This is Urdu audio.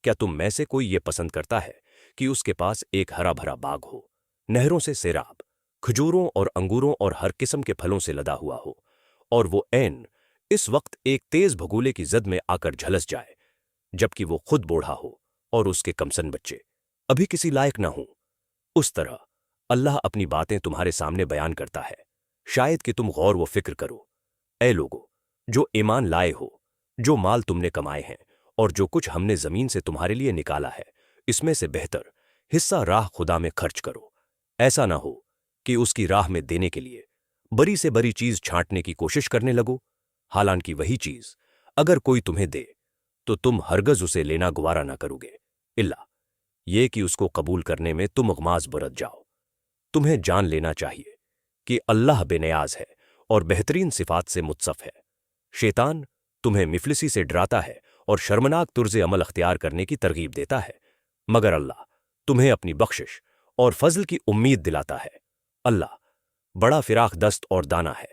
کیا تم میں سے کوئی یہ پسند کرتا ہے کہ اس کے پاس ایک ہرا بھرا باغ ہو، نہروں سے سیراب، کھجوروں اور انگوروں اور ہر قسم کے پھلوں سے لدا ہوا ہو، اور وہ عین اس وقت ایک تیز بھگولے کی زد میں آ کر جھلس جائے جبکہ وہ خود بوڑھا ہو اور اس کے کمسن بچے ابھی کسی لائق نہ ہوں؟ اس طرح اللہ اپنی باتیں تمہارے سامنے بیان کرتا ہے، شاید کہ تم غور و فکر کرو۔ اے لوگو جو ایمان لائے ہو، جو مال تم نے کمائے ہیں اور جو کچھ ہم نے زمین سے تمہارے لیے نکالا ہے، اس میں سے بہتر حصہ راہ خدا میں خرچ کرو۔ ایسا نہ ہو کہ اس کی راہ میں دینے کے لیے بری سے بری چیز چھانٹنے کی کوشش کرنے لگو، حالانکہ وہی چیز اگر کوئی تمہیں دے تو تم ہرگز اسے لینا گوارا نہ کرو گے، الا یہ کہ اس کو قبول کرنے میں تم اغماض برت جاؤ۔ تمہیں جان لینا چاہیے کہ اللہ بے نیاز ہے اور بہترین صفات سے متصف ہے۔ شیطان تمہیں مفلسی سے ڈراتا ہے اور شرمناک طرز عمل اختیار کرنے کی ترغیب دیتا ہے، مگر اللہ تمہیں اپنی بخشش اور فضل کی امید دلاتا ہے۔ اللہ بڑا فراخ دست اور دانا ہے۔